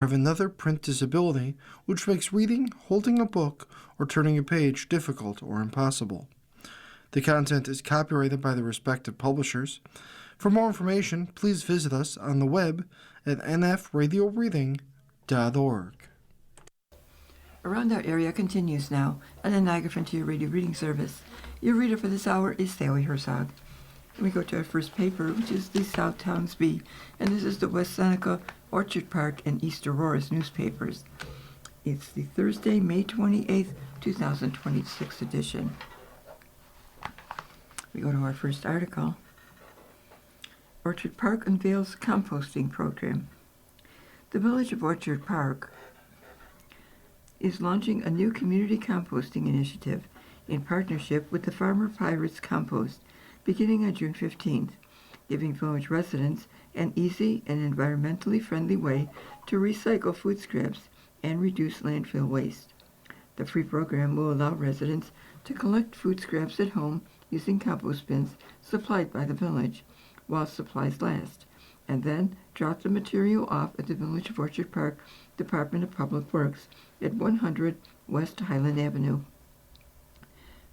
have another print disability, which makes reading, holding a book, or turning a page difficult or impossible. The content is copyrighted by the respective publishers. For more information, please visit us on the web at nfradioreading.org. Around Our Area continues now on the Niagara Frontier Radio Reading Service. Your reader for this hour is Sally Herzog. We go to our first paper, which is the Southtowns Bee, and this is the West Seneca, Orchard Park, and East Aurora's newspapers. It's the Thursday, May 28th, 2026 edition. We go to our first article. Orchard Park unveils composting program. The Village of Orchard Park is launching a new community composting initiative in partnership with the Farmer Pirates Compost, beginning on June 15th, giving village residents an easy and environmentally friendly way to recycle food scraps and reduce landfill waste. The free program will allow residents to collect food scraps at home using compost bins supplied by the village while supplies last, and then drop the material off at the Village of Orchard Park Department of Public Works at 100 West Highland Avenue.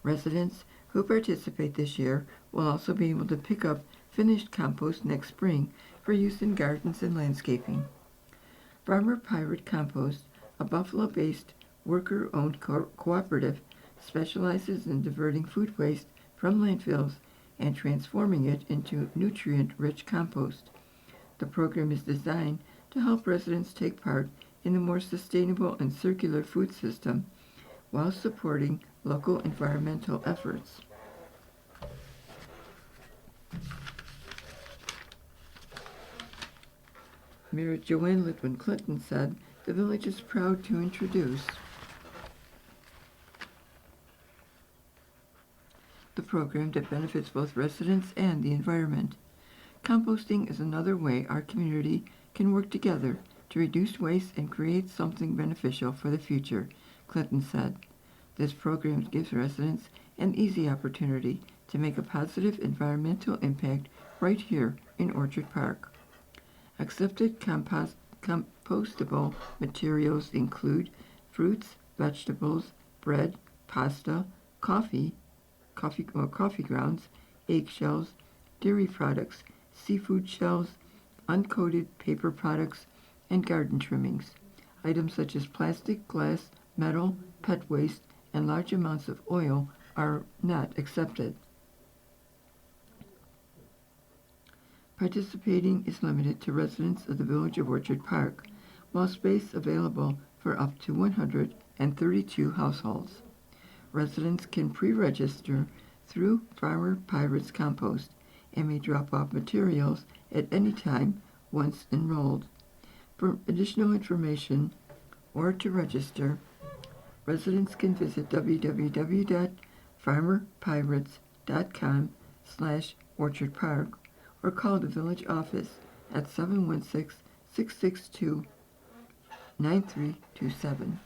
Residents who participate this year will also be able to pick up finished compost next spring for use in gardens and landscaping. Farmer Pirate Compost, a Buffalo-based worker-owned cooperative, specializes in diverting food waste from landfills and transforming it into nutrient-rich compost. The program is designed to help residents take part in a more sustainable and circular food system while supporting local environmental efforts. Mayor Joanne Litwin Clinton said the village is proud to introduce the program that benefits both residents and the environment. Composting is another way our community can work together to reduce waste and create something beneficial for the future, Clinton said. This program gives residents an easy opportunity to make a positive environmental impact right here in Orchard Park. Accepted compostable materials include fruits, vegetables, bread, pasta, coffee grounds, eggshells, dairy products, seafood shells, uncoated paper products, and garden trimmings. Items such as plastic, glass, metal, pet waste, and large amounts of oil are not accepted. Participating is limited to residents of the Village of Orchard Park, while space available for up to 132 households. Residents can pre-register through Farmer Pirates Compost and may drop off materials at any time once enrolled. For additional information or to register, residents can visit www.farmerpirates.com/orchardpark or call the village office at 716-662-9327.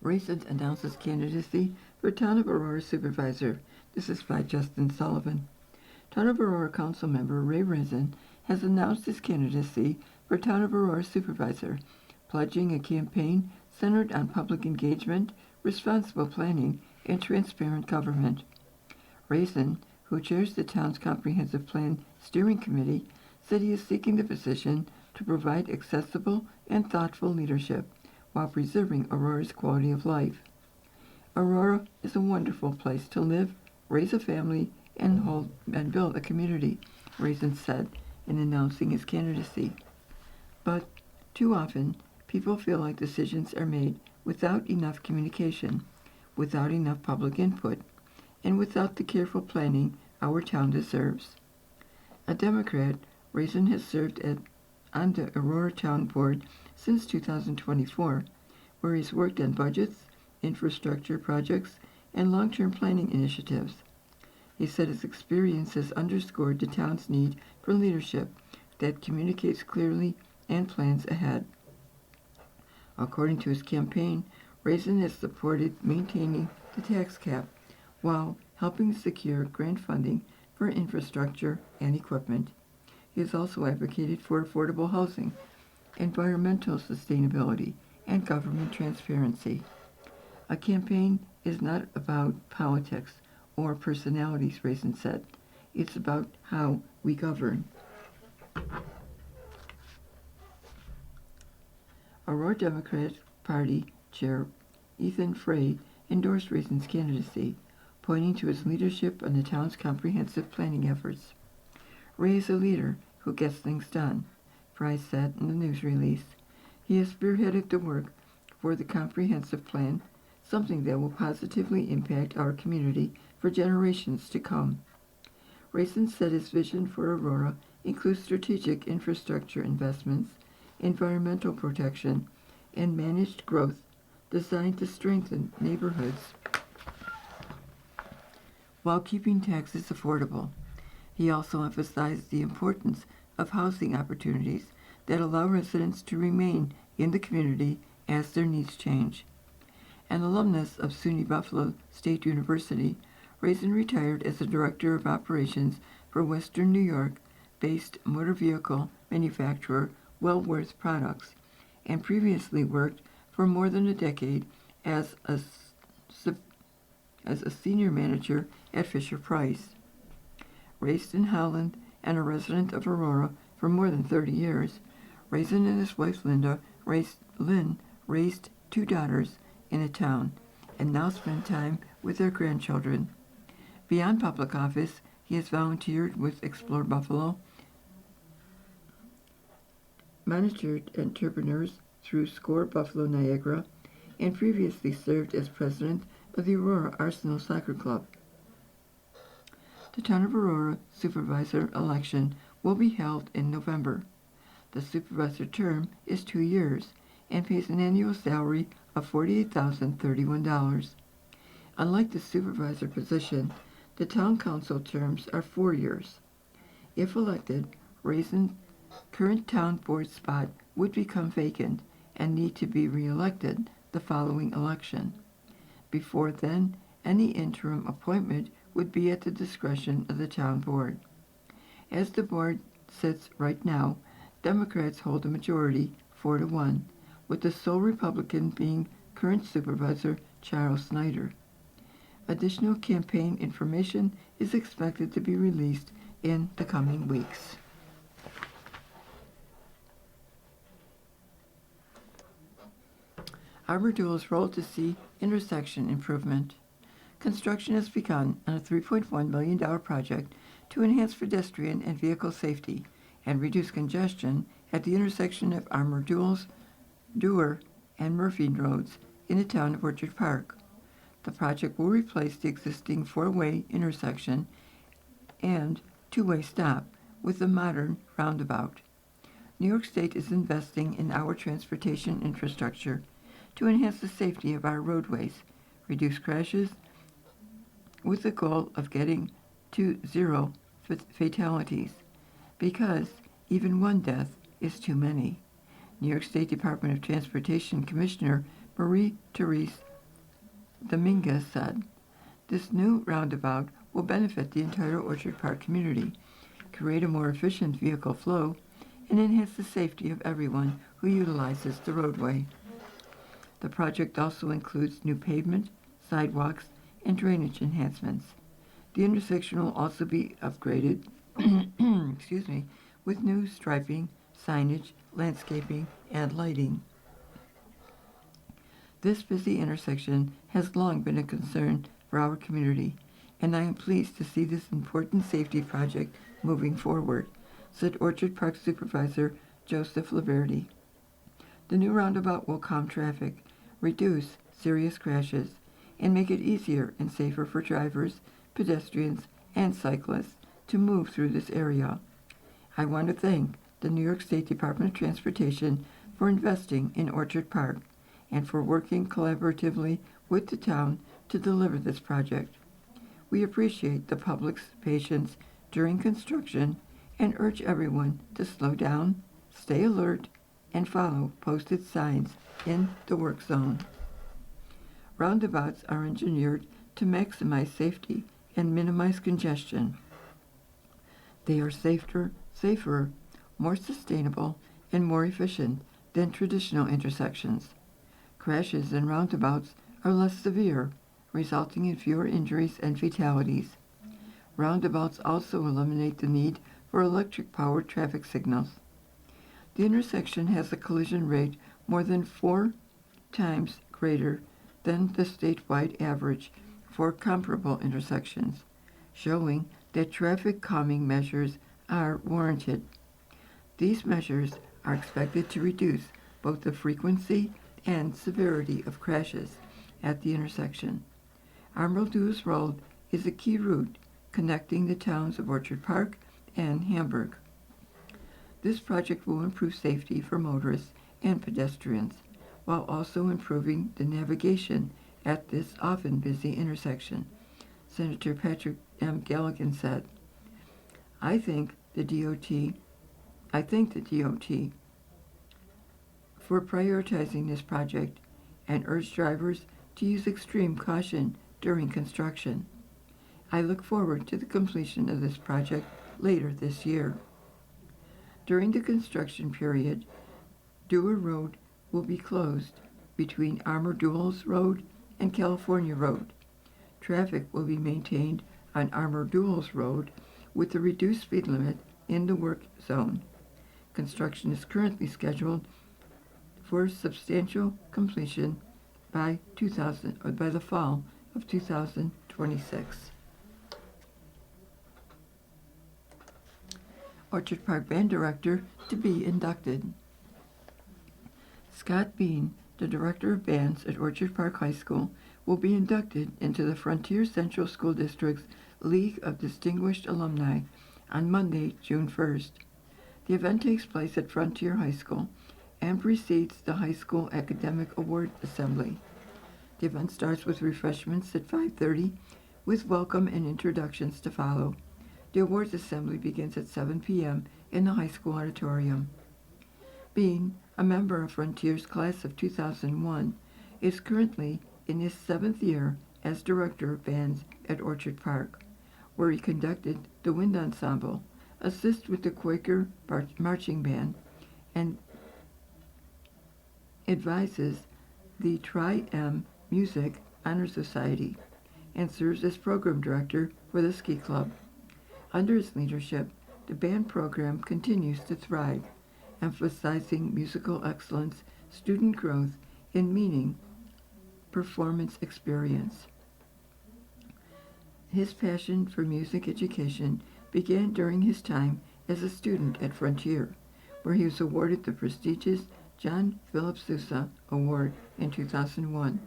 Raisin announces candidacy for Town of Aurora Supervisor. This is by Justin Sullivan. Town of Aurora Council member Ray Raisin has announced his candidacy for Town of Aurora Supervisor, pledging a campaign centered on public engagement, responsible planning, and transparent government. Raisin, who chairs the town's Comprehensive Plan Steering Committee, said he is seeking the position to provide accessible and thoughtful leadership while preserving Aurora's quality of life. Aurora is a wonderful place to live, raise a family, and build a community, Raisin said in announcing his candidacy. But too often, people feel like decisions are made without enough communication, without enough public input, and without the careful planning our town deserves. A Democrat, Raisin has served on the Aurora Town Board since 2024, where he's worked on budgets, infrastructure projects, and long-term planning initiatives. He said his experience has underscored the town's need for leadership that communicates clearly and plans ahead. According to his campaign, Raisin has supported maintaining the tax cap while helping secure grant funding for infrastructure and equipment. He has also advocated for affordable housing, environmental sustainability, and government transparency. A campaign is not about politics or personalities, Raisin said. It's about how we govern. Aurora Democratic Party Chair Ethan Frey endorsed Raisin's candidacy, pointing to his leadership on the town's comprehensive planning efforts. Ray is a leader who gets things done, Frey said in the news release. He has spearheaded the work for the comprehensive plan, something that will positively impact our community for generations to come. Raisin said his vision for Aurora includes strategic infrastructure investments, environmental protection, and managed growth designed to strengthen neighborhoods while keeping taxes affordable. He also emphasized the importance of housing opportunities that allow residents to remain in the community as their needs change. An alumnus of SUNY Buffalo State University, Raisin retired as the Director of Operations for Western New York-based motor vehicle manufacturer Wellworth Products, and previously worked for more than a decade as a senior manager at Fisher-Price. Raised in Holland and a resident of Aurora for more than 30 years, Raisin and his wife Lynn raised 2 daughters in the town and now spend time with their grandchildren. Beyond public office, he has volunteered with Explore Buffalo, monitored entrepreneurs through SCORE Buffalo Niagara, and previously served as president of the Aurora Arsenal Soccer Club. The Town of Aurora Supervisor election will be held in November. The supervisor term is 2 years and pays an annual salary of $48,031. Unlike the supervisor position, the town council terms are 4 years. If elected, Raisin's current town board spot would become vacant and need to be re-elected the following election. Before then, any interim appointment would be at the discretion of the town board. As the board sits right now, Democrats hold a majority, 4-1, with the sole Republican being current supervisor Charles Snyder. Additional campaign information is expected to be released in the coming weeks. Arbor Duel's Roll to See intersection improvement. Construction has begun on a $3.1 million project to enhance pedestrian and vehicle safety and reduce congestion at the intersection of Arbor Duel's, Dewar, and Murphy Roads in the town of Orchard Park. The project will replace the existing 4-way intersection and 2-way stop with a modern roundabout. New York State is investing in our transportation infrastructure to enhance the safety of our roadways, reduce crashes, with the goal of getting to 0 fatalities, because even one death is too many. New York State Department of Transportation Commissioner Marie-Therese Dominguez said, "This new roundabout will benefit the entire Orchard Park community, create a more efficient vehicle flow, and enhance the safety of everyone who utilizes the roadway." The project also includes new pavement, sidewalks, and drainage enhancements. The intersection will also be upgraded with new striping, signage, landscaping, and lighting. This busy intersection has long been a concern for our community, and I am pleased to see this important safety project moving forward, said Orchard Park Supervisor Joseph Laverty. The new roundabout will calm traffic, reduce serious crashes, and make it easier and safer for drivers, pedestrians, and cyclists to move through this area. I want to thank the New York State Department of Transportation for investing in Orchard Park and for working collaboratively with the town to deliver this project. We appreciate the public's patience during construction and urge everyone to slow down, stay alert, and follow posted signs in the work zone. Roundabouts are engineered to maximize safety and minimize congestion. They are safer safer, more sustainable, and more efficient than traditional intersections. Crashes and roundabouts are less severe, resulting in fewer injuries and fatalities. Roundabouts also eliminate the need for electric-powered traffic signals. The intersection has a collision rate more than 4 times greater than the statewide average for comparable intersections, showing that traffic calming measures are warranted. These measures are expected to reduce both the frequency and severity of crashes at the intersection. Admiral Dewes Road is a key route connecting the towns of Orchard Park and Hamburg. This project will improve safety for motorists and pedestrians, while also improving the navigation at this often busy intersection, Senator Patrick M. Galligan said. I thank the DOT for prioritizing this project and urge drivers to use extreme caution during construction. I look forward to the completion of this project later this year. During the construction period, Dewar Road will be closed between Armour Duels Road and California Road. Traffic will be maintained on Armour Duels Road with a reduced speed limit in the work zone. Construction is currently scheduled for substantial completion by the fall of 2026. Orchard Park Band Director to be inducted. Scott Bean, the Director of Bands at Orchard Park High School, will be inducted into the Frontier Central School District's League of Distinguished Alumni on Monday, June 1st. The event takes place at Frontier High School and precedes the High School Academic Award Assembly. The event starts with refreshments at 5:30, with welcome and introductions to follow. The awards assembly begins at 7 p.m. in the high school auditorium. Being a member of Frontier's class of 2001, is currently in his 7th year as Director of Bands at Orchard Park, where he conducted the Wind Ensemble, assist with the Quaker Marching Band, and advises the Tri-M Music Honor Society, and serves as Program Director for the Ski Club. Under his leadership, the band program continues to thrive, emphasizing musical excellence, student growth, and meaning performance experience. His passion for music education began during his time as a student at Frontier, where he was awarded the prestigious John Philip Sousa Award in 2001.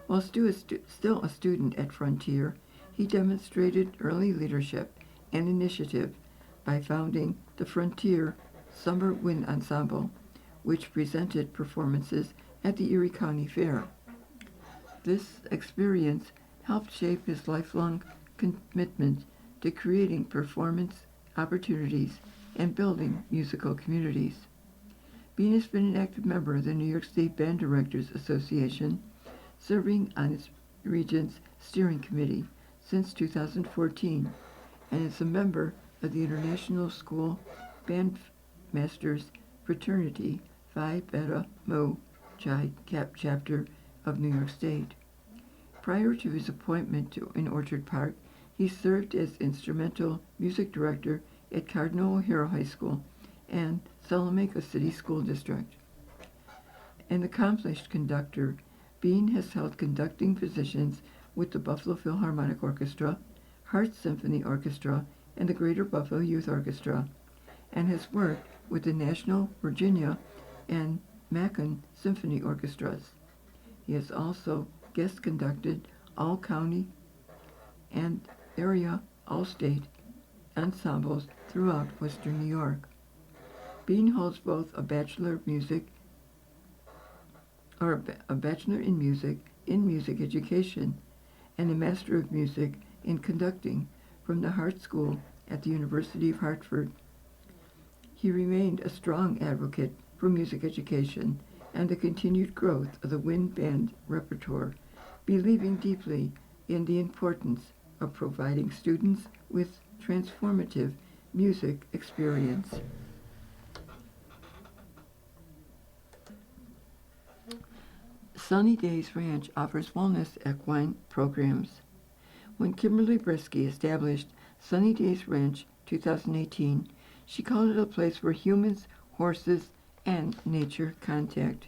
While still a student at Frontier, he demonstrated early leadership and initiative by founding the Frontier Summer Wind Ensemble, which presented performances at the Erie County Fair. This experience helped shape his lifelong commitment to creating performance opportunities and building musical communities. Bean has been an active member of the New York State Band Directors Association, serving on its region's steering committee since 2014, and is a member of the International School Bandmasters Fraternity Phi Beta Mu Chi Cap chapter of New York State. Prior to his appointment in Orchard Park, he served as instrumental music director at Cardinal O'Hara High School and Salamanca City School District. An accomplished conductor, Bean has held conducting positions with the Buffalo Philharmonic Orchestra, Hart Symphony Orchestra, and the Greater Buffalo Youth Orchestra, and has worked with the National Virginia and Macon Symphony Orchestras. He has also guest conducted all-county and area all-state ensembles throughout Western New York. Bean holds both a Bachelor in Music in Music Education and a Master of Music in Conducting from the Hart School at the University of Hartford. He remained a strong advocate for music education and the continued growth of the wind band repertoire, believing deeply in the importance of providing students with transformative music experience. Sunny Days Ranch offers wellness equine programs. When Kimberly Brisky established Sunny Days Ranch 2018, she called it a place where humans, horses, and nature connect.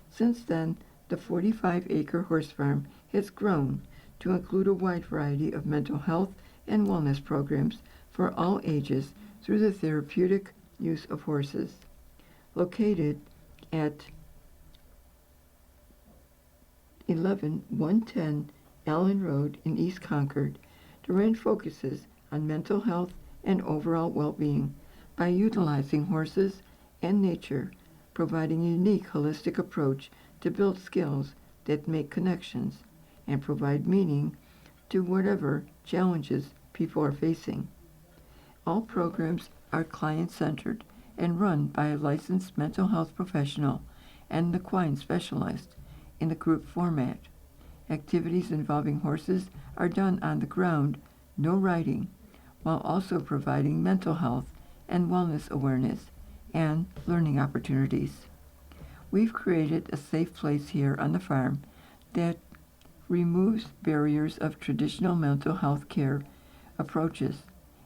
Since then, the 45-acre horse farm has grown to include a wide variety of mental health and wellness programs for all ages through the therapeutic use of horses. Located at 11110 Allen Road in East Concord, the ranch focuses on mental health and overall well-being by utilizing horses and nature, providing a unique holistic approach to build skills that make connections and provide meaning to whatever challenges people are facing. All programs are client-centered and run by a licensed mental health professional and the equine specialist in the group format. Activities involving horses are done on the ground, no riding, while also providing mental health and wellness awareness and learning opportunities. We've created a safe place here on the farm that removes barriers of traditional mental health care approaches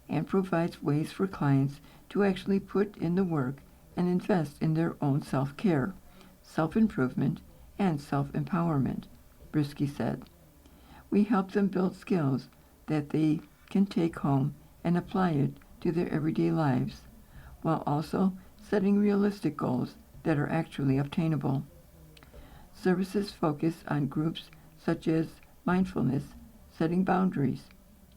and provides ways for clients to actually put in the work and invest in their own self-care, self-improvement, and self-empowerment, Brisky said. We help them build skills that they can take home and apply it to their everyday lives, while also setting realistic goals that are actually obtainable. Services focus on groups such as mindfulness, setting boundaries,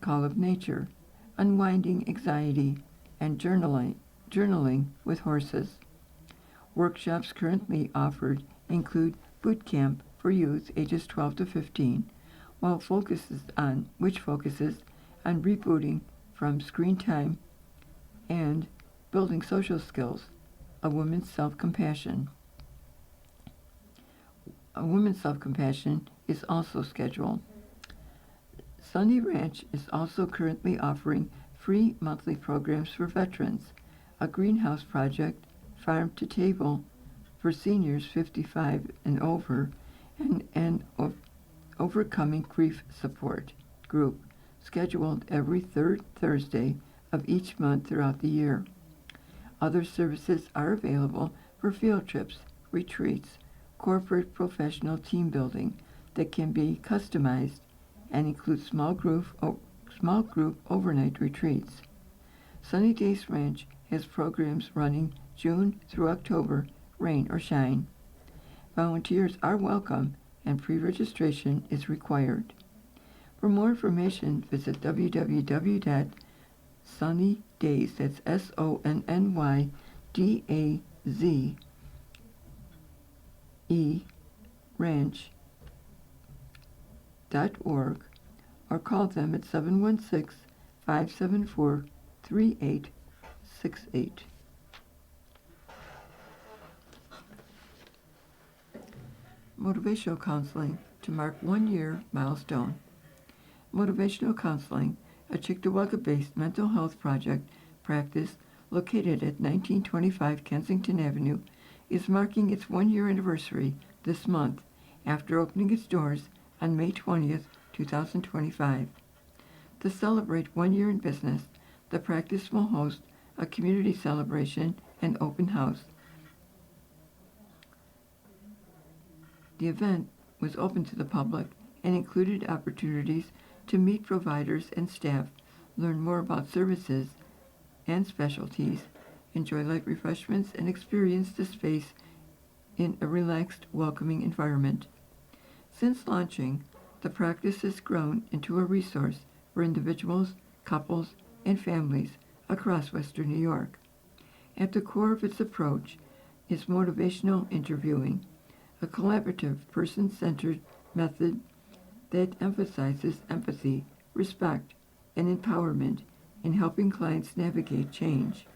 call of nature, unwinding anxiety, and journaling with horses. Workshops currently offered include boot camp for youth ages 12 to 15, which focuses on rebooting from screen time and building social skills, a woman's self-compassion. A woman's self-compassion is also scheduled. Sunny Ranch is also currently offering free monthly programs for veterans, a greenhouse project, farm to table for seniors 55 and over, and overcoming grief support group scheduled every third Thursday of each month throughout the year. Other services are available for field trips, retreats, corporate professional team building that can be customized and include small group overnight retreats. Sunny Days Ranch has programs running June through October, rain or shine. Volunteers are welcome and pre-registration is required. For more information, visit www.sunnydays, that's SONNYDAZE, ranch.org or call them at 716-574-3868. Motivational counseling to mark 1 year milestone. Motivational counseling, a Cheektowaga-based mental health project practice located at 1925 Kensington Avenue, is marking its 1 year anniversary this month after opening its doors on May 20th, 2025. To celebrate 1 year in business, the practice will host a community celebration and open house. The event was open to the public and included opportunities to meet providers and staff, learn more about services and specialties, enjoy light refreshments, and experience the space in a relaxed, welcoming environment. Since launching, the practice has grown into a resource for individuals, couples, and families across Western New York. At the core of its approach is motivational interviewing, a collaborative, person-centered method that emphasizes empathy, respect, and empowerment in helping clients navigate change.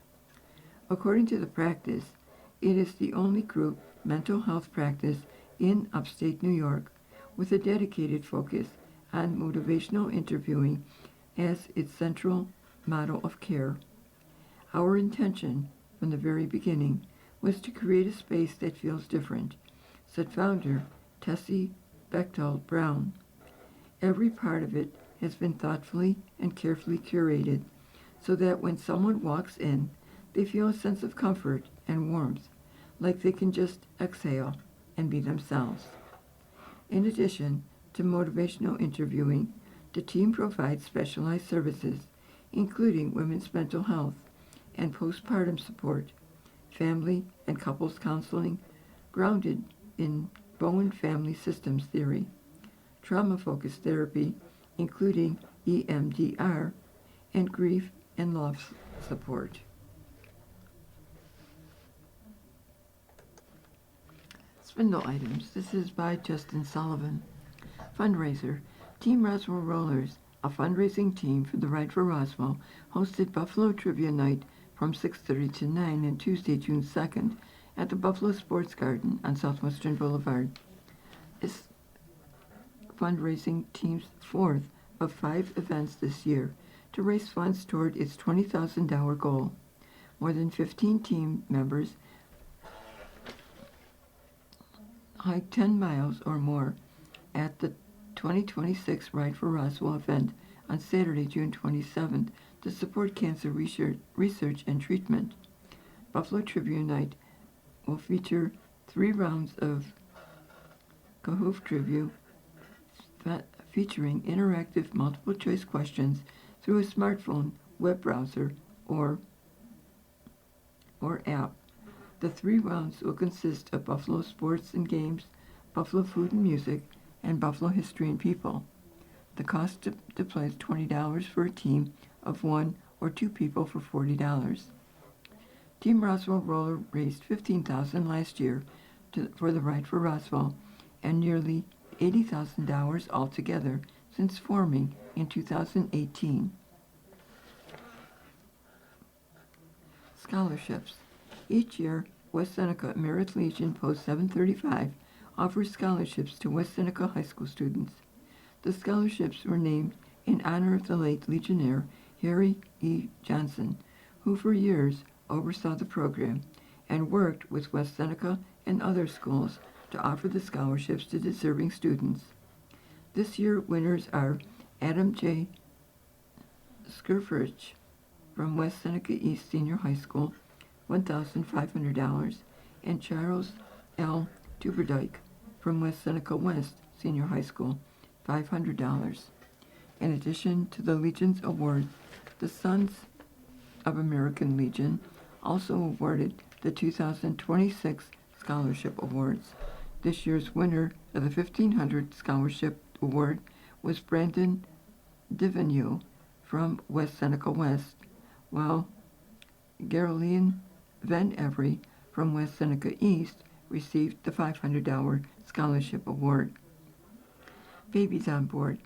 According to the practice, it is the only group mental health practice in upstate New York with a dedicated focus on motivational interviewing as its central model of care. Our intention from the very beginning was to create a space that feels different, said founder Tessie Bechtold Brown. Every part of it has been thoughtfully and carefully curated so that when someone walks in, they feel a sense of comfort and warmth, like they can just exhale and be themselves. In addition to motivational interviewing, the team provides specialized services, including women's mental health and postpartum support, family and couples counseling, grounded in Bowen family systems theory, trauma-focused therapy, including EMDR, and grief and loss support. Spindle items. This is by Justin Sullivan. Fundraiser. Team Roswell Rollers, a fundraising team for the Ride for Roswell, hosted Buffalo Trivia Night from 6:30 to 9 on Tuesday, June 2nd at the Buffalo Sports Garden on Southwestern Boulevard. It's fundraising team's fourth of 5 events this year to raise funds toward its $20,000 goal. More than 15 team members hiked 10 miles or more at the 2026 Ride for Roswell event on Saturday, June 27th to support cancer research and treatment. Buffalo Trivia Night will feature 3 rounds of Kahoot trivia featuring interactive multiple-choice questions through a smartphone, web browser, or app. The 3 rounds will consist of Buffalo sports and games, Buffalo food and music, and Buffalo history and people. The cost to play is $20 for a team of 1 or 2 people for $40. Team Roswell Roller raised $15,000 last year for the Ride for Roswell and nearly $80,000 altogether since forming in 2018. Scholarships. Each year, West Seneca Merit Legion Post 735 offers scholarships to West Seneca High School students. The scholarships were named in honor of the late Legionnaire Harry E. Johnson, who for years oversaw the program and worked with West Seneca and other schools to offer the scholarships to deserving students. This year, winners are Adam J. Skirfrich from West Seneca East Senior High School, $1,500, and Charles L. Tuberdyke from West Seneca West Senior High School, $500. In addition to the Legion's award, the Sons of American Legion also awarded the 2026 Scholarship Awards. This year's winner of the 1500 Scholarship Award was Brandon Divenue from West Seneca West, while Geraldine Van Every from West Seneca East received the $500 Scholarship Award. Babies on board.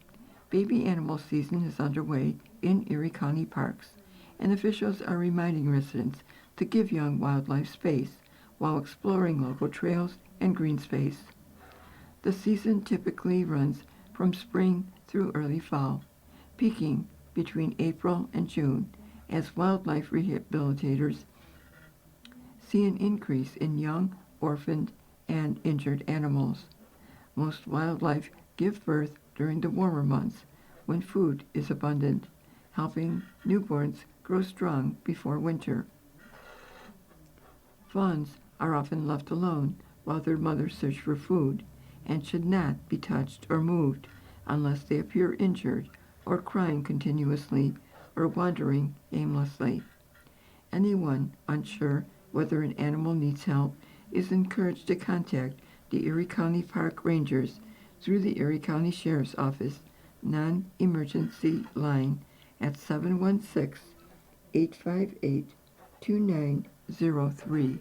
Baby animal season is underway in Erie County parks, and officials are reminding residents to give young wildlife space while exploring local trails and green space. The season typically runs from spring through early fall, peaking between April and June as wildlife rehabilitators see an increase in young, orphaned, and injured animals. Most wildlife give birth during the warmer months when food is abundant, helping newborns grow strong before winter. Fawns are often left alone while their mothers search for food and should not be touched or moved unless they appear injured or crying continuously or wandering aimlessly. Anyone unsure whether an animal needs help is encouraged to contact the Erie County Park Rangers through the Erie County Sheriff's Office non-emergency line at 716-858-2903.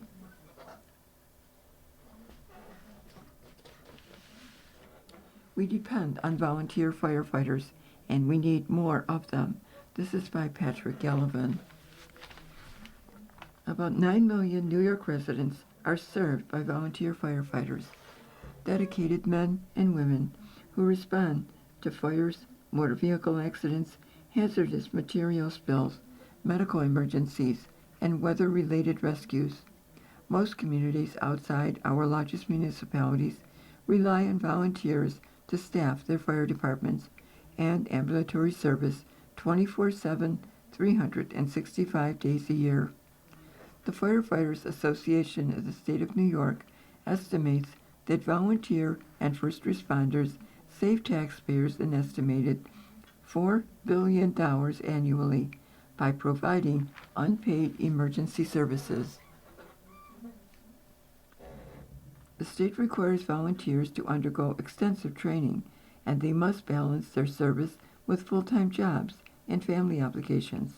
We depend on volunteer firefighters, and we need more of them. This is by Patrick Gallivan. About 9 million New York residents are served by volunteer firefighters, dedicated men and women who respond to fires, motor vehicle accidents, hazardous material spills, medical emergencies, and weather-related rescues. Most communities outside our largest municipalities rely on volunteers to staff their fire departments and ambulatory service 24/7, 365 days a year. The Firefighters Association of the State of New York estimates that volunteer and first responders save taxpayers an estimated $4 billion annually by providing unpaid emergency services. The state requires volunteers to undergo extensive training, and they must balance their service with full-time jobs and family obligations.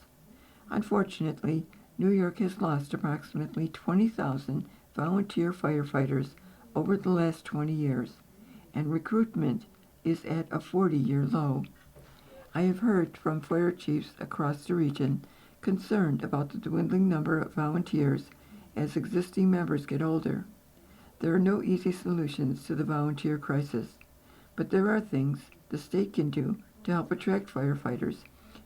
Unfortunately, New York has lost approximately 20,000 volunteer firefighters over the last 20 years, and recruitment is at a 40-year low. I have heard from fire chiefs across the region concerned about the dwindling number of volunteers as existing members get older. There are no easy solutions to the volunteer crisis, but there are things the state can do to help attract firefighters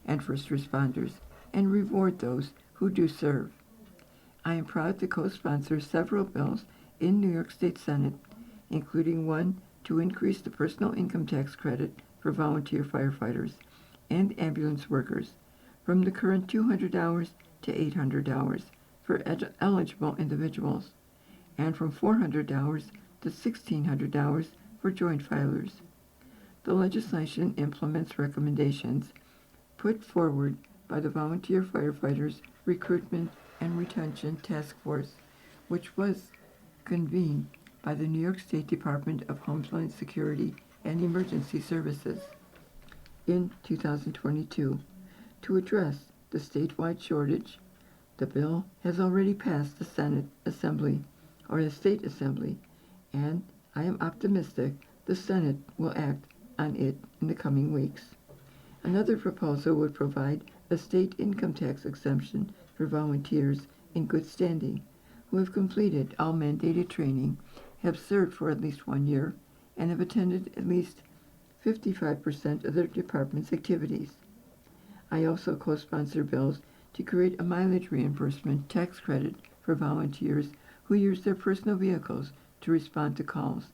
and first responders and reward those who do serve. I am proud to co-sponsor several bills in New York State Senate, including one to increase the personal income tax credit for volunteer firefighters and ambulance workers from the current $200 to $800 for eligible individuals, and from $400 to $1,600 for joint filers. The legislation implements recommendations put forward by the Volunteer Firefighters Recruitment and Retention Task Force, which was convened by the New York State Department of Homeland Security and Emergency Services in 2022 to address the statewide shortage. The bill has already passed the Senate Assembly, or the State Assembly, and I am optimistic the Senate will act on it in the coming weeks. Another proposal would provide a state income tax exemption for volunteers in good standing who have completed all mandated training, have served for at least 1 year, and have attended at least 55% of their department's activities. I also co-sponsor bills to create a mileage reimbursement tax credit for volunteers who use their personal vehicles to respond to calls,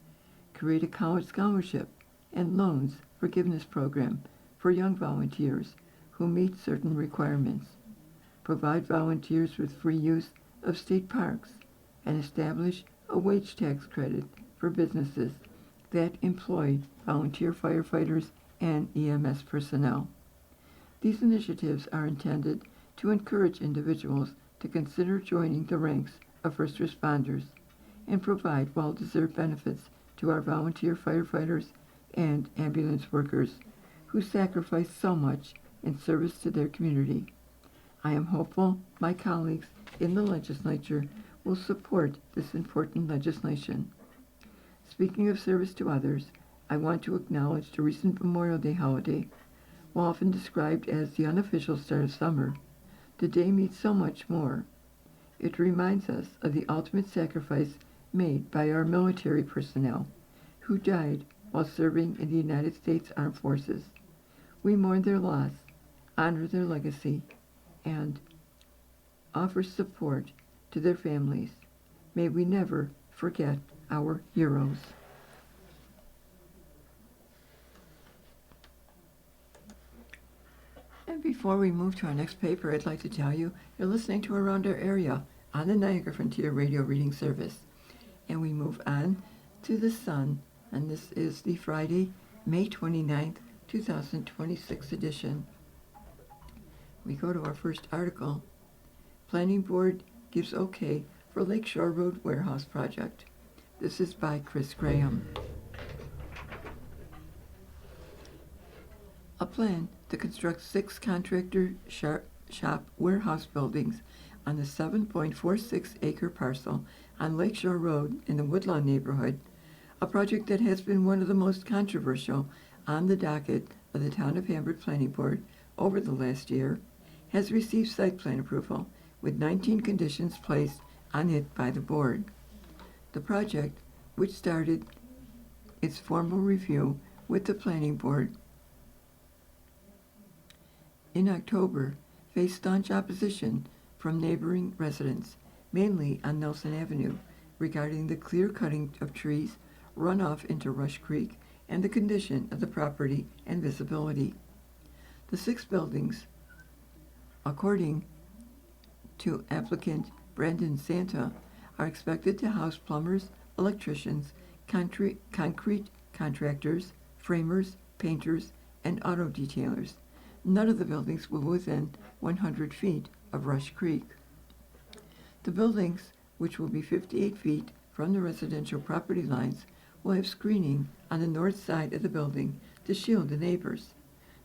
create a college scholarship and loans forgiveness program for young volunteers who meet certain requirements, provide volunteers with free use of state parks, and establish a wage tax credit for businesses that employ volunteer firefighters and EMS personnel. These initiatives are intended to encourage individuals to consider joining the ranks of first responders and provide well-deserved benefits to our volunteer firefighters and ambulance workers who sacrifice so much in service to their community. I am hopeful my colleagues in the legislature will support this important legislation. Speaking of service to others, I want to acknowledge the recent Memorial Day holiday. While often described as the unofficial start of summer, the day means so much more. It reminds us of the ultimate sacrifice made by our military personnel who died while serving in the United States Armed Forces. We mourn their loss, honor their legacy, and offer support to their families. May we never forget our heroes. And before we move to our next paper, I'd like to tell you you're listening to Around Our Area on the Niagara Frontier Radio Reading Service. And we move on to the Sun, and this is the Friday, May 29th, 2026 edition. We go to our first article. Planning Board gives okay for Lakeshore Road Warehouse Project. This is by Chris Graham. A plan to construct 6 contractor shop warehouse buildings on the 7.46-acre parcel on Lakeshore Road in the Woodlawn neighborhood, a project that has been one of the most controversial on the docket of the Town of Hamburg Planning Board over the last year, has received site plan approval with 19 conditions placed on it by the board. The project, which started its formal review with the Planning Board in October, face staunch opposition from neighboring residents, mainly on Nelson Avenue, regarding the clear cutting of trees, runoff into Rush Creek, and the condition of the property and visibility. The 6 buildings, according to applicant Brandon Santa, are expected to house plumbers, electricians, concrete contractors, framers, painters, and auto detailers. None of the buildings were within 100 feet of Rush Creek. The buildings, which will be 58 feet from the residential property lines, will have screening on the north side of the building to shield the neighbors.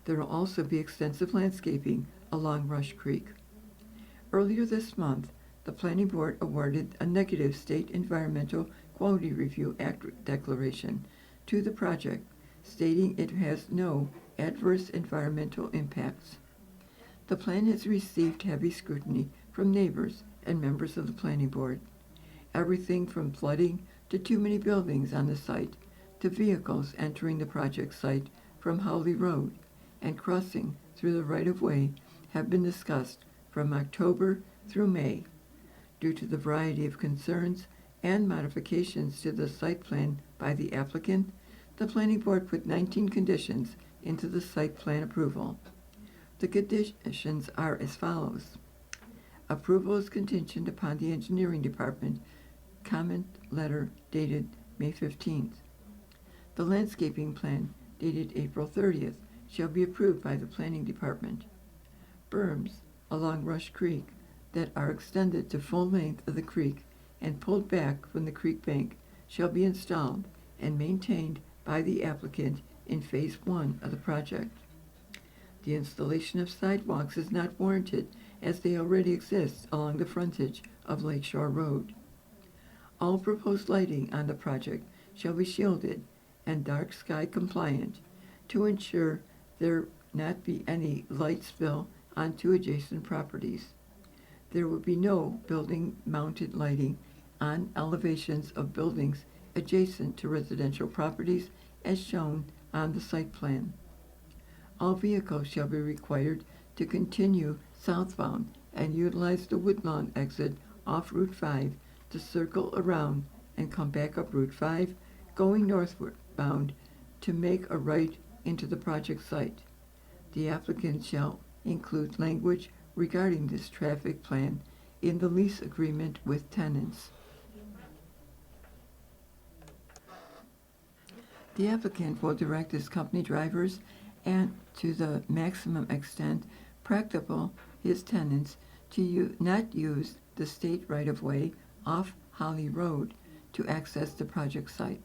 There will also be extensive landscaping along Rush Creek. Earlier this month, the Planning Board awarded a negative State Environmental Quality Review Act declaration to the project, stating it has no adverse environmental impacts. The plan has received heavy scrutiny from neighbors and members of the Planning Board. Everything from flooding to too many buildings on the site, to vehicles entering the project site from Howley Road and crossing through the right-of-way have been discussed from October through May. Due to the variety of concerns and modifications to the site plan by the applicant, the Planning Board put 19 conditions into the site plan approval. The conditions are as follows. Approval is contingent upon the Engineering Department comment letter dated May 15th. The landscaping plan dated April 30th shall be approved by the Planning Department. Berms along Rush Creek that are extended to full length of the creek and pulled back from the creek bank shall be installed and maintained by the applicant in Phase 1 of the project. The installation of sidewalks is not warranted as they already exist along the frontage of Lakeshore Road. All proposed lighting on the project shall be shielded and dark sky compliant to ensure there not be any light spill onto adjacent properties. There will be no building-mounted lighting on elevations of buildings adjacent to residential properties as shown on the site plan. All vehicles shall be required to continue southbound and utilize the Woodlawn exit off Route 5 to circle around and come back up Route 5, going northbound to make a right into the project site. The applicant shall include language regarding this traffic plan in the lease agreement with tenants. The applicant will direct his company drivers and, to the maximum extent practicable, his tenants to not use the state right-of-way off Holly Road to access the project site.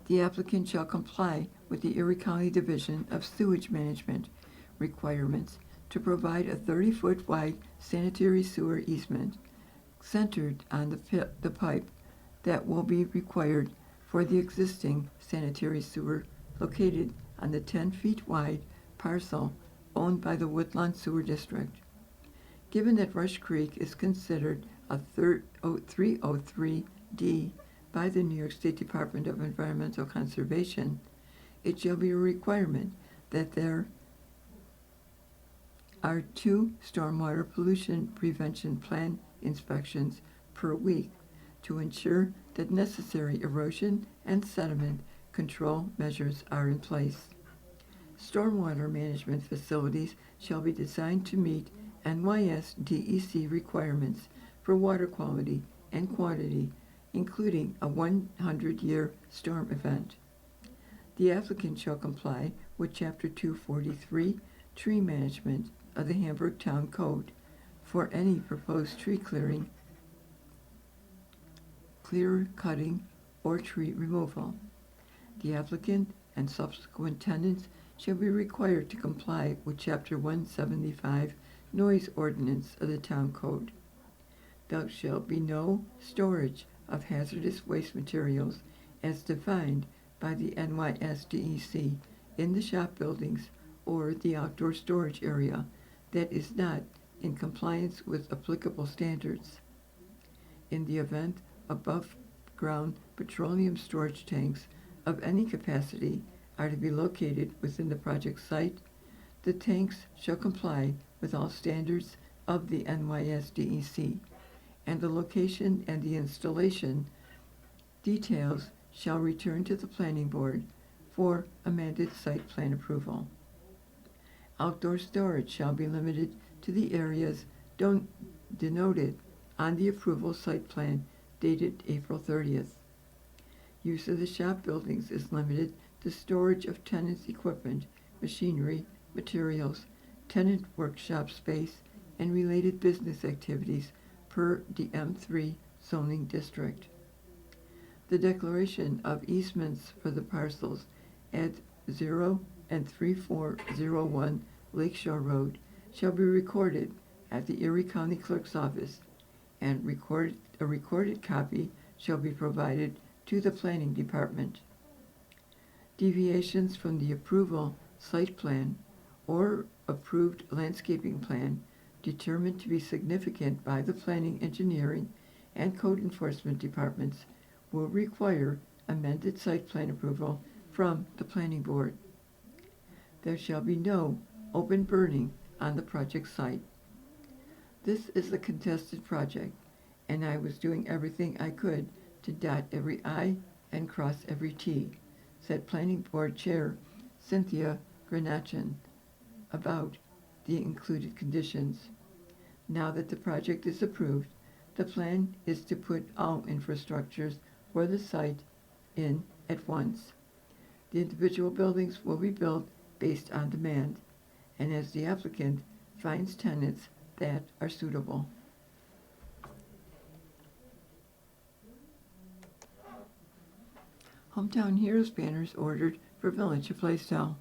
The applicant shall comply with the Erie County Division of Sewage Management requirements to provide a 30-foot wide sanitary sewer easement centered on the pipe that will be required for the existing sanitary sewer located on the 10 feet wide parcel owned by the Woodlawn Sewer District. Given that Rush Creek is considered a 303D by the New York State Department of Environmental Conservation, it shall be a requirement that there are 2 stormwater pollution prevention plan inspections per week to ensure that necessary erosion and sediment control measures are in place. Stormwater management facilities shall be designed to meet NYS DEC requirements for water quality and quantity, including a 100-year storm event. The applicant shall comply with Chapter 243, Tree Management of the Hamburg Town Code for any proposed tree clearing, clear cutting, or tree removal. The applicant and subsequent tenants shall be required to comply with Chapter 175 Noise Ordinance of the Town Code. There shall be no storage of hazardous waste materials as defined by the NYSDEC in the shop buildings or the outdoor storage area that is not in compliance with applicable standards. In the event above-ground petroleum storage tanks of any capacity are to be located within the project site, the tanks shall comply with all standards of the NYSDEC, and the location and the installation details shall return to the Planning Board for amended site plan approval. Outdoor storage shall be limited to the areas denoted on the approval site plan dated April 30th. Use of the shop buildings is limited to storage of tenants' equipment, machinery, materials, tenant workshop space, and related business activities per the M3 zoning district. The declaration of easements for the parcels at 0 and 3401 Lakeshore Road shall be recorded at the Erie County Clerk's Office, and a recorded copy shall be provided to the Planning Department. Deviations from the approval site plan or approved landscaping plan determined to be significant by the planning, engineering, and code enforcement departments will require amended site plan approval from the Planning Board. There shall be no open burning on the project site. This is a contested project, and I was doing everything I could to dot every I and cross every T, said Planning Board Chair Cynthia Granachin about the included conditions. Now that the project is approved, the plan is to put all infrastructures for the site in at once. The individual buildings will be built based on demand, and as the applicant finds tenants that are suitable. Hometown Heroes banners ordered for Village of Blaisdell.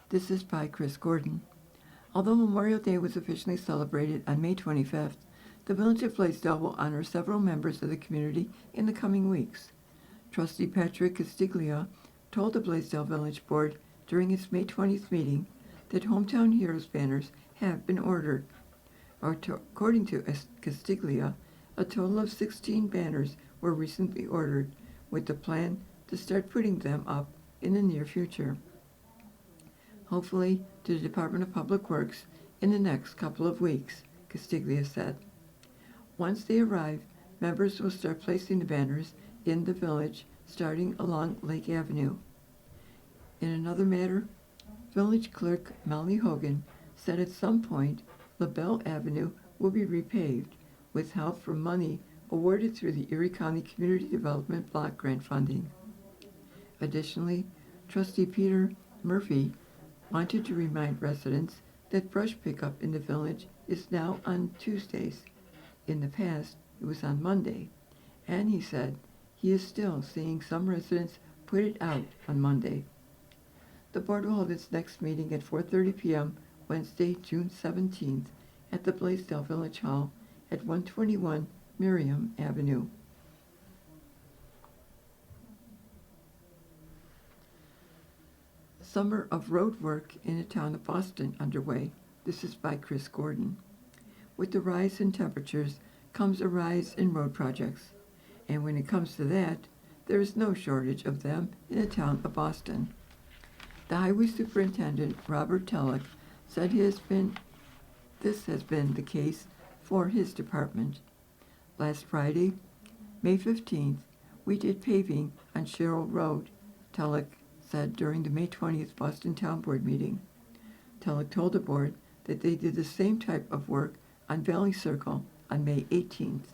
This is by Chris Gordon. Although Memorial Day was officially celebrated on May 25th, the Village of Blaisdell will honor several members of the community in the coming weeks. Trustee Patrick Castiglia told the Blaisdell Village Board during its May 20th meeting that Hometown Heroes banners have been ordered. According to Castiglia, a total of 16 banners were recently ordered, with the plan to start putting them up in the near future. Hopefully to the Department of Public Works in the next couple of weeks, Castiglia said. Once they arrive, members will start placing the banners in the village, starting along Lake Avenue. In another matter, Village Clerk Molly Hogan said at some point LaBelle Avenue will be repaved with help from money awarded through the Erie County Community Development Block Grant funding. Additionally, Trustee Peter Murphy wanted to remind residents that brush pickup in the village is now on Tuesdays. In the past, it was on Monday, and he said he is still seeing some residents put it out on Monday. The board will hold its next meeting at 4:30 p.m. Wednesday, June 17th at the Blaisdell Village Hall at 121 Miriam Avenue. Summer of road work in the town of Boston underway. This is by Chris Gordon. With the rise in temperatures comes a rise in road projects, and when it comes to that, there is no shortage of them in the town of Boston. The Highway Superintendent, Robert Tellick, said this has been the case for his department. Last Friday, May 15th, we did paving on Sherrill Road, Tellick said during the May 20th Boston Town Board meeting. Tellick told the board that they did the same type of work on Valley Circle on May 18th.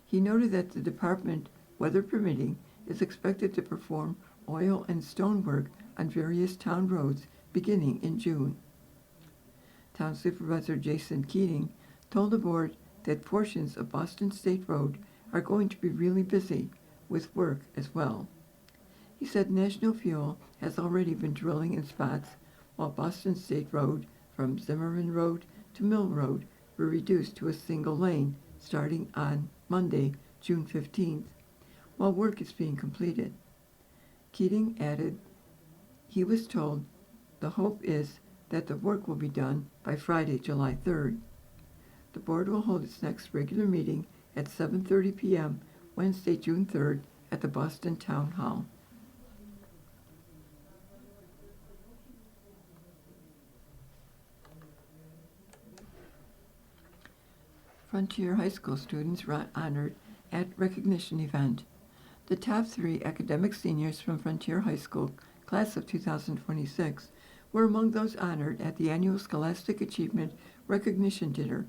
He noted that the department, weather permitting, is expected to perform oil and stone work on various town roads beginning in June. Town Supervisor Jason Keating told the board that portions of Boston State Road are going to be really busy with work as well. He said National Fuel has already been drilling in spots, while Boston State Road from Zimmerman Road to Mill Road were reduced to a single lane starting on Monday, June 15th, while work is being completed. Keating added he was told the hope is that the work will be done by Friday, July 3rd. The board will hold its next regular meeting at 7:30 p.m. Wednesday, June 3rd at the Boston Town Hall. Frontier High School students were honored at recognition event. The top 3 academic seniors from Frontier High School, class of 2026, were among those honored at the annual Scholastic Achievement Recognition Dinner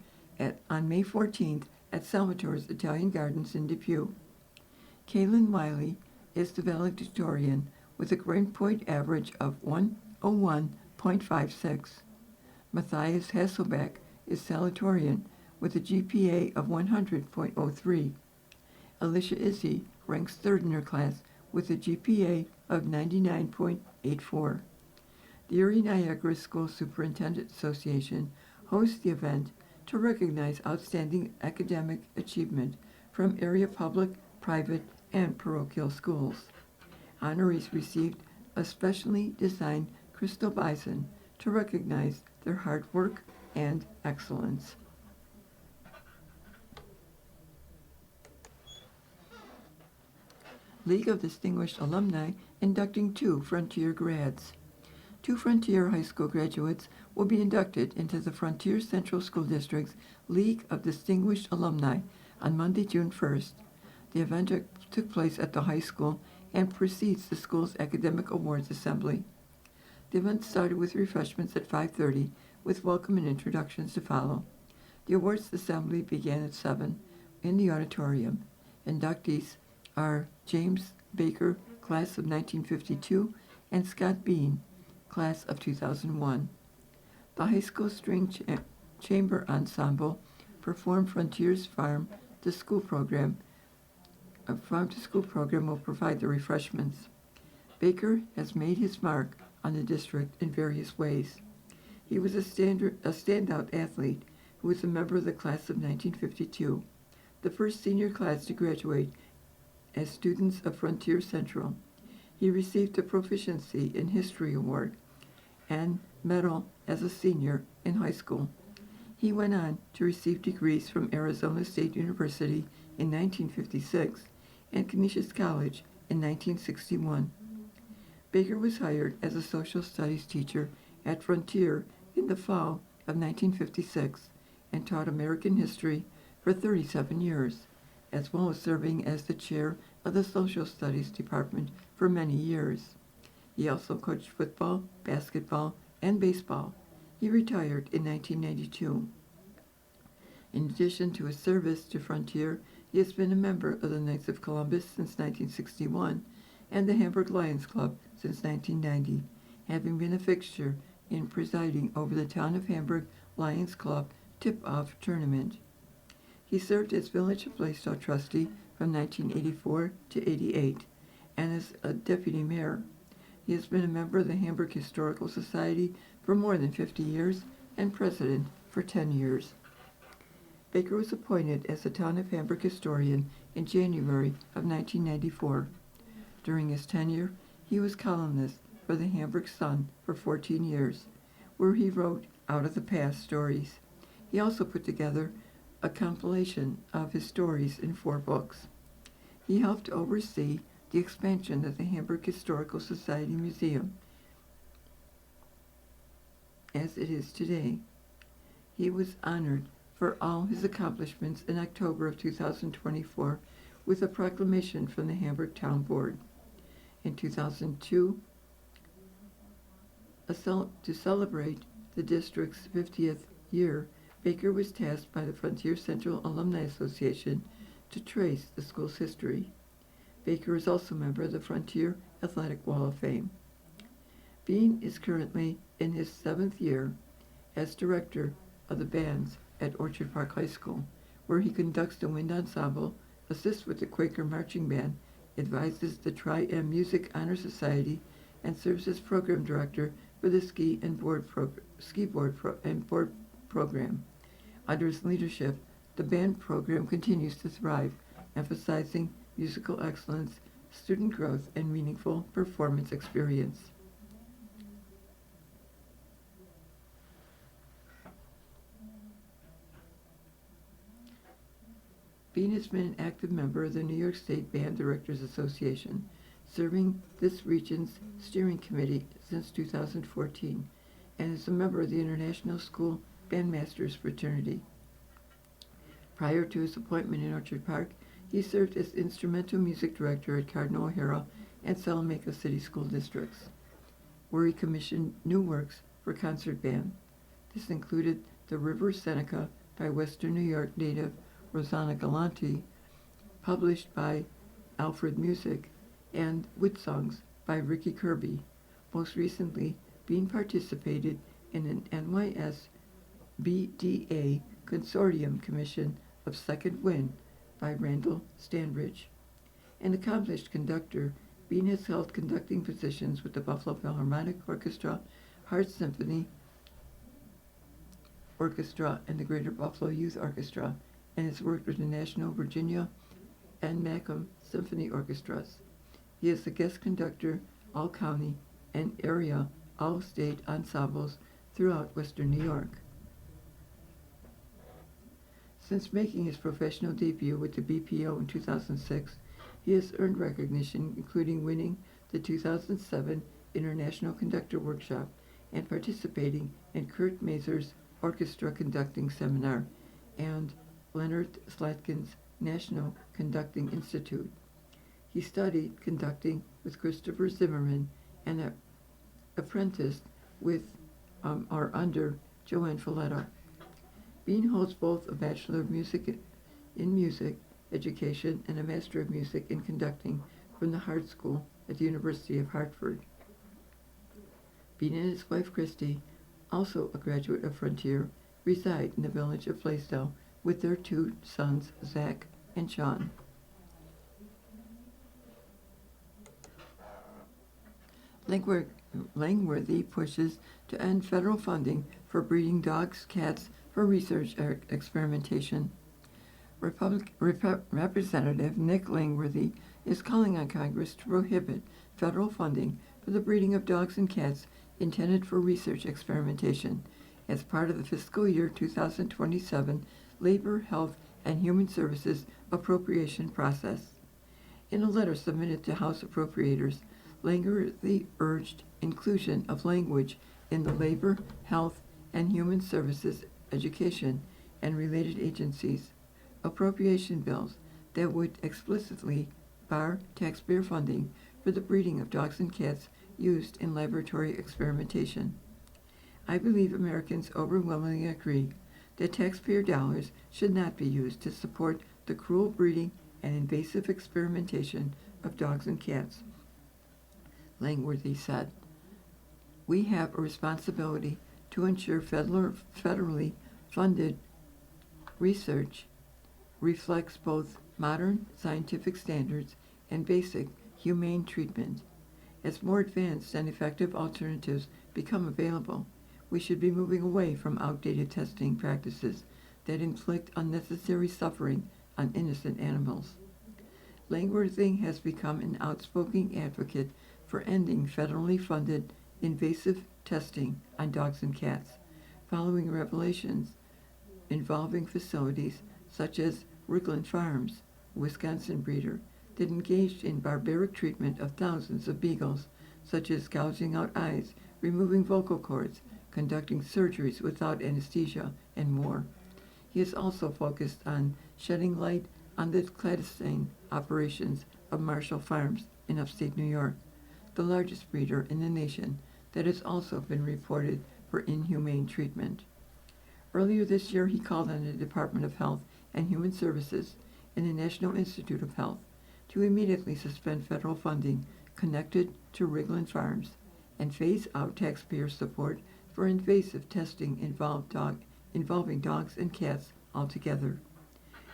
on May 14th at Salvatore's Italian Gardens in Depew. Kaylin Wiley is the valedictorian with a grade point average of 101.56. Matthias Hasselbeck is salutatorian with a GPA of 100.03. Alicia Izzy ranks 3rd in her class with a GPA of 99.84. The Erie Niagara School Superintendent Association hosts the event to recognize outstanding academic achievement from area public, private, and parochial schools. Honorees received a specially designed crystal bison to recognize their hard work and excellence. League of Distinguished Alumni inducting 2 Frontier grads. 2 Frontier High School graduates will be inducted into the Frontier Central School District's League of Distinguished Alumni on Monday, June 1st. The event took place at the high school and precedes the school's Academic Awards Assembly. The event started with refreshments at 5:30, with welcome and introductions to follow. The awards assembly began at 7 in the auditorium. Inductees are James Baker, class of 1952, and Scott Bean, class of 2001. The high school string chamber ensemble performed Frontier's Farm to School program. A Farm to School program will provide the refreshments. Baker has made his mark on the district in various ways. He was a standout athlete who was a member of the class of 1952, the first senior class to graduate as students of Frontier Central. He received a Proficiency in History Award and medal as a senior in high school. He went on to receive degrees from Arizona State University in 1956 and Canisius College in 1961. Baker was hired as a social studies teacher at Frontier in the fall of 1956 and taught American history for 37 years, as well as serving as the chair of the Social Studies Department for many years. He also coached football, basketball, and baseball. He retired in 1992. In addition to his service to Frontier, he has been a member of the Knights of Columbus since 1961 and the Hamburg Lions Club since 1990, having been a fixture in presiding over the Town of Hamburg Lions Club tip-off tournament. He served as Village of Blaisdell trustee from 1984 to 88 and as a deputy mayor. He has been a member of the Hamburg Historical Society for more than 50 years and president for 10 years. Baker was appointed as the Town of Hamburg historian in January of 1994. During his tenure, he was columnist for the Hamburg Sun for 14 years, where he wrote out of the past stories. He also put together a compilation of his stories in 4 books. He helped oversee the expansion of the Hamburg Historical Society Museum as it is today. He was honored for all his accomplishments in October of 2024 with a proclamation from the Hamburg Town Board. In 2002, to celebrate the district's 50th year, Baker was tasked by the Frontier Central Alumni Association to trace the school's history. Baker is also a member of the Frontier Athletic Wall of Fame. Bean is currently in his 7th year as director of the bands at Orchard Park High School, where he conducts the wind ensemble, assists with the Quaker Marching Band, advises the Tri-M Music Honor Society, and serves as program director for the ski board program. Under his leadership, the band program continues to thrive, emphasizing musical excellence, student growth, and meaningful performance experience. Bean has been an active member of the New York State Band Directors Association, serving this region's steering committee since 2014, and is a member of the International School Bandmasters Fraternity. Prior to his appointment in Orchard Park, he served as instrumental music director at Cardinal O'Hara and Salamanca City School Districts, where he commissioned new works for concert band. This included The River Seneca by Western New York native Rosanna Galanti, published by Alfred Music, and Wit Songs by Ricky Kirby. Most recently, Bean participated in an NYS-BDA consortium commission of Second Wind by Randall Stanbridge. An accomplished conductor, Bean has held conducting positions with the Buffalo Philharmonic Orchestra, Hart Symphony Orchestra, and the Greater Buffalo Youth Orchestra, and has worked with the National Virginia and Macomb Symphony Orchestras. He is a guest conductor, all-county, and area all-state ensembles throughout Western New York. Since making his professional debut with the BPO in 2006, he has earned recognition, including winning the 2007 International Conductor Workshop and participating in Kurt Mazur's Orchestra Conducting Seminar and Leonard Slatkin's National Conducting Institute. He studied conducting with Christopher Zimmerman and apprenticed with or under Joanne Folletta. Bean holds both a Bachelor of Music in Music Education and a Master of Music in Conducting from the Hart School at the University of Hartford. Bean and his wife Christy, also a graduate of Frontier, reside in the village of Blaisdell with their two sons, Zach and Sean. Langworthy pushes to end federal funding for breeding dogs, cats for research or experimentation. Representative Nick Langworthy is calling on Congress to prohibit federal funding for the breeding of dogs and cats intended for research experimentation as part of the fiscal year 2027 Labor, Health, and Human Services appropriation process. In a letter submitted to House Appropriators, Langworthy urged inclusion of language in the Labor, Health, and Human Services, Education, and related agencies appropriation bills that would explicitly bar taxpayer funding for the breeding of dogs and cats used in laboratory experimentation. I believe Americans overwhelmingly agree that taxpayer dollars should not be used to support the cruel breeding and invasive experimentation of dogs and cats, Langworthy said. We have a responsibility to ensure federally funded research reflects both modern scientific standards and basic humane treatment. As more advanced and effective alternatives become available, we should be moving away from outdated testing practices that inflict unnecessary suffering on innocent animals. Langworthy has become an outspoken advocate for ending federally funded invasive testing on dogs and cats, following revelations involving facilities such as Rigland Farms, a Wisconsin breeder, that engaged in barbaric treatment of thousands of beagles, such as gouging out eyes, removing vocal cords, conducting surgeries without anesthesia, and more. He has also focused on shedding light on the clandestine operations of Marshall Farms in upstate New York, the largest breeder in the nation that has also been reported for inhumane treatment. Earlier this year, he called on the Department of Health and Human Services and the National Institute of Health to immediately suspend federal funding connected to Rigland Farms and phase out taxpayer support for invasive testing involving dogs and cats altogether.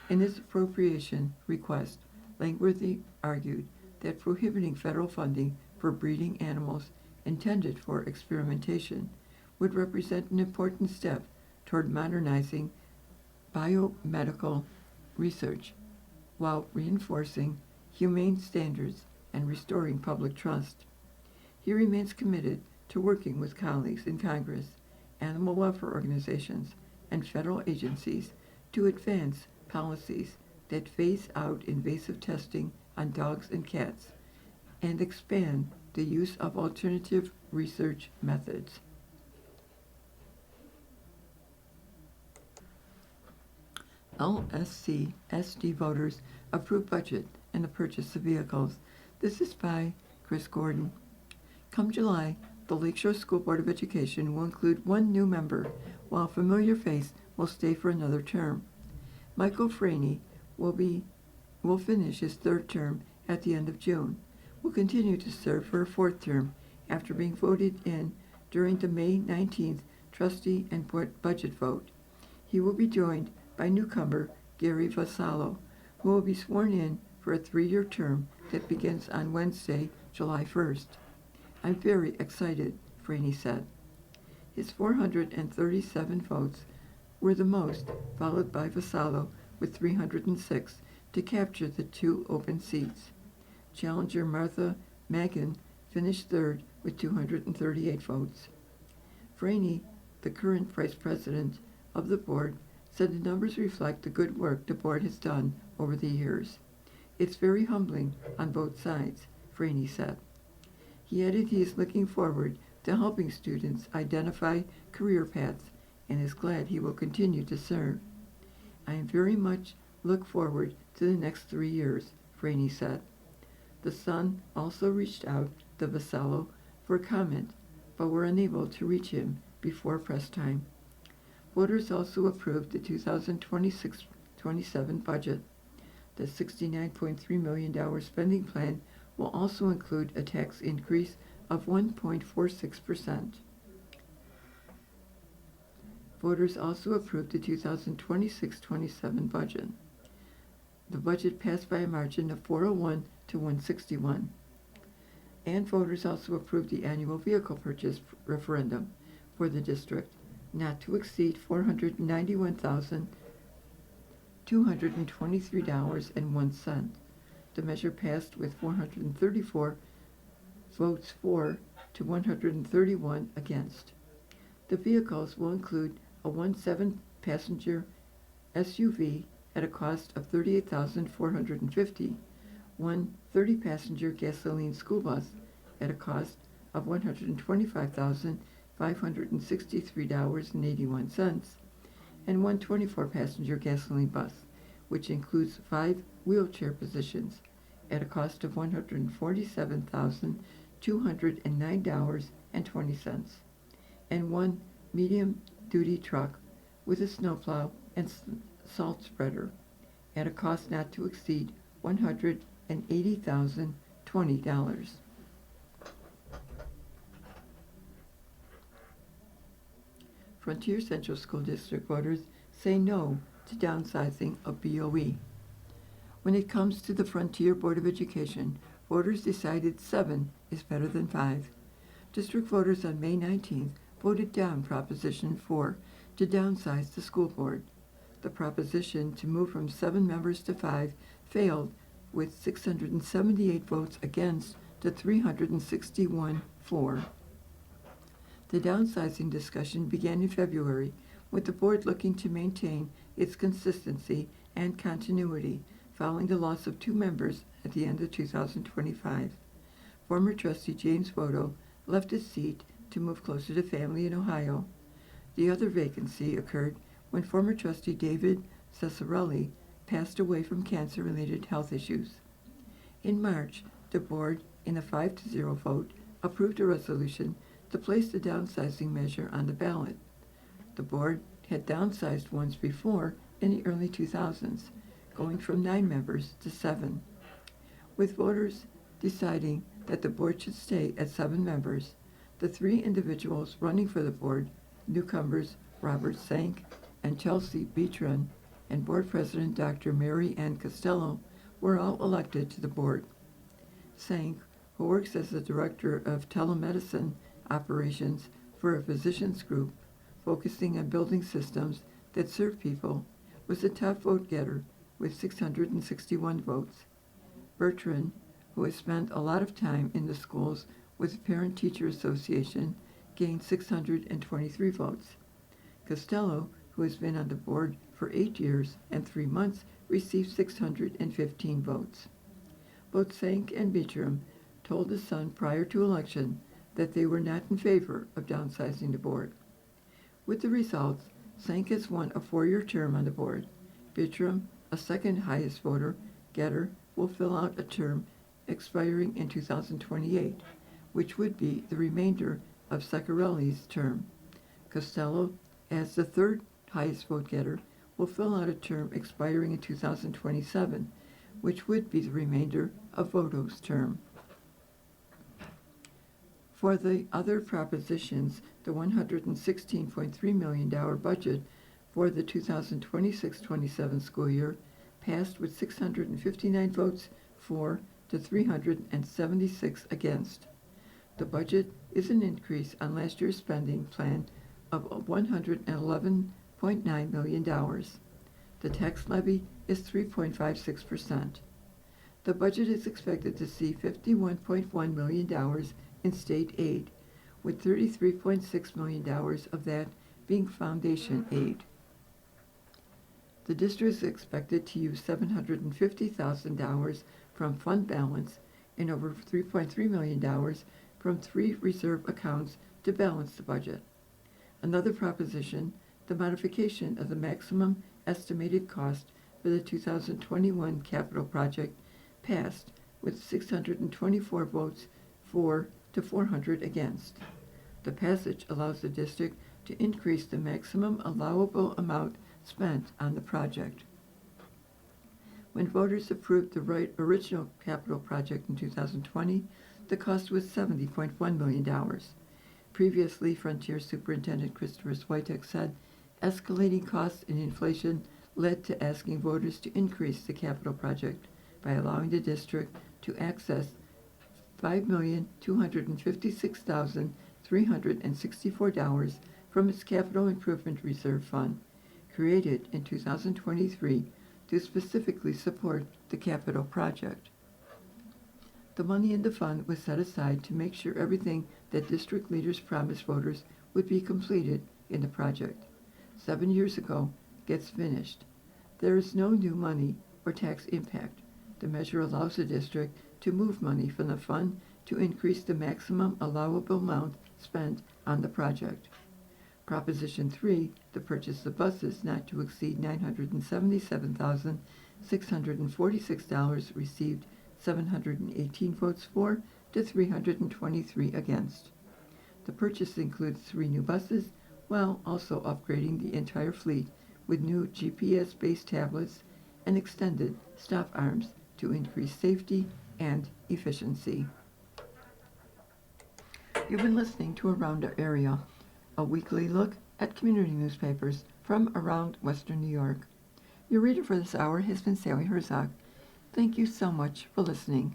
In his appropriation request, Langworthy argued that prohibiting federal funding for breeding animals intended for experimentation would represent an important step toward modernizing biomedical research while reinforcing humane standards and restoring public trust. He remains committed to working with colleagues in Congress, animal welfare organizations, and federal agencies to advance policies that phase out invasive testing on dogs and cats and expand the use of alternative research methods. LSC SD voters approve budget and the purchase of vehicles. This is by Chris Gordon. Come July, the Lakeshore School Board of Education will include one new member, while a familiar face will stay for another term. Michael Franey will finish his third term at the end of June. Will continue to serve for a fourth term after being voted in during the May 19th trustee and budget vote. He will be joined by newcomer Gary Vasallo, who will be sworn in for a 3-year term that begins on Wednesday, July 1st. I'm very excited, Franey said. His 437 votes were the most, followed by Vasallo with 306 to capture the 2 open seats. Challenger Martha Magan finished third with 238 votes. Franey, the current vice president of the board, said the numbers reflect the good work the board has done over the years. It's very humbling on both sides, Franey said. He added he is looking forward to helping students identify career paths and is glad he will continue to serve. I am very much look forward to the next 3 years, Franey said. The Sun also reached out to Vasallo for comment, but were unable to reach him before press time. Voters also approved the 2026-27 budget. The $69.3 million spending plan will also include a tax increase of 1.46%. Voters also approved the 2026-27 budget. The budget passed by a margin of 401 to 161. And voters also approved the annual vehicle purchase referendum for the district, not to exceed $491,223.01. The measure passed with 434 votes for to 131 against. The vehicles will include a 17-passenger SUV at a cost of $38,450, one 30-passenger gasoline school bus at a cost of $125,563.81, and one 24-passenger gasoline bus, which includes 5 wheelchair positions at a cost of $147,209.20, and one medium-duty truck with a snowplow and salt spreader at a cost not to exceed $180,020. Frontier Central School District voters say no to downsizing of BOE. When it comes to the Frontier Board of Education, voters decided 7 is better than 5. District voters on May 19th voted down Proposition 4 to downsize the school board. The proposition to move from 7 members to 5 failed with 678 votes against to 361 for. The downsizing discussion began in February, with the board looking to maintain its consistency and continuity following the loss of 2 members at the end of 2025. Former trustee James Voto left his seat to move closer to family in Ohio. The other vacancy occurred when former trustee David Cesarelli passed away from cancer-related health issues. In March, the board, in a 5-0 vote, approved a resolution to place the downsizing measure on the ballot. The board had downsized once before in the early 2000s, going from 9 members to 7. With voters deciding that the board should stay at 7 members, the 3 individuals running for the board, newcomers Robert Sank and Chelsea Beatron, and board president Dr. Mary Ann Costello, were all elected to the board. Sank, who works as the director of telemedicine operations for a physicians group focusing on building systems that serve people, was the top vote getter with 661 votes. Bertrand, who has spent a lot of time in the schools with the Parent-Teacher Association, gained 623 votes. Costello, who has been on the board for 8 years and 3 months, received 615 votes. Both Sank and Beachram told the Sun prior to election that they were not in favor of downsizing the board. With the results, Sank has won a 4-year term on the board. Bertram, a second highest voter getter, will fill out a term expiring in 2028, which would be the remainder of Ceccarelli's term. Costello, as the third highest vote getter, will fill out a term expiring in 2027, which would be the remainder of Voto's term. For the other propositions, the $116.3 million budget for the 2026-27 school year passed with 659 votes for to 376 against. The budget is an increase on last year's spending plan of $111.9 million. The tax levy is 3.56%. The budget is expected to see $51.1 million in state aid, with $33.6 million of that being foundation aid. The district is expected to use $750,000 from fund balance and over $3.3 million from 3 reserve accounts to balance the budget. Another proposition, the modification of the maximum estimated cost for the 2021 capital project, passed with 624 votes for to 400 against. The passage allows the district to increase the maximum allowable amount spent on the project. When voters approved the original capital project in 2020, the cost was $70.1 million. Previously, Frontier Superintendent Christopher Switek said escalating costs and inflation led to asking voters to increase the capital project by allowing the district to access $5,256,364 from its Capital Improvement Reserve Fund, created in 2023 to specifically support the capital project. The money in the fund was set aside to make sure everything that district leaders promised voters would be completed in the project. 7 years ago, gets finished. There is no new money or tax impact. The measure allows the district to move money from the fund to increase the maximum allowable amount spent on the project. Proposition 3, the purchase of buses not to exceed $977,646, received 718 votes for to 323 against. The purchase includes 3 new buses, while also upgrading the entire fleet with new GPS-based tablets and extended stop arms to increase safety and efficiency. You've been listening to Around Our Area, a weekly look at community newspapers from around Western New York. Your reader for this hour has been Sally Herzog. Thank you so much for listening.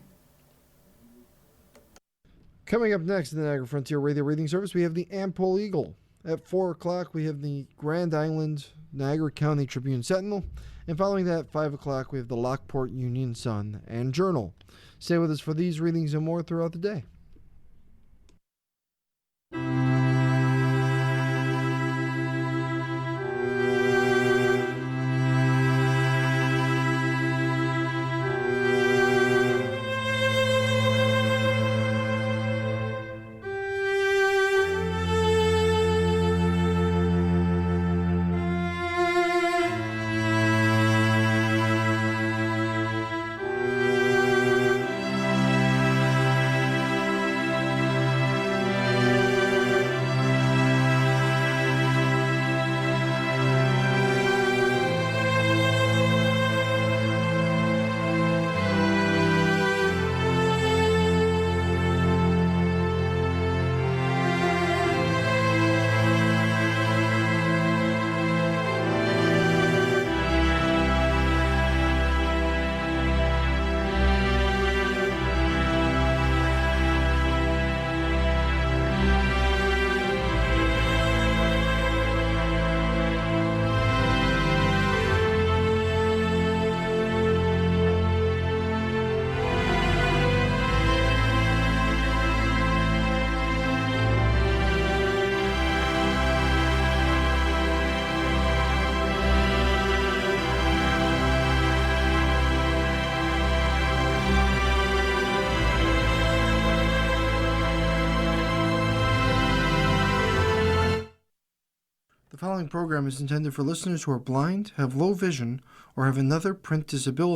Coming up next in the Niagara Frontier Radio Reading Service, we have the Ampol Eagle. At 4 o'clock, we have the Grand Island Niagara County Tribune Sentinel. And following that, 5 o'clock, we have the Lockport Union Sun and Journal. Stay with us for these readings and more throughout the day. The following program is intended for listeners who are blind, have low vision, or have another print disability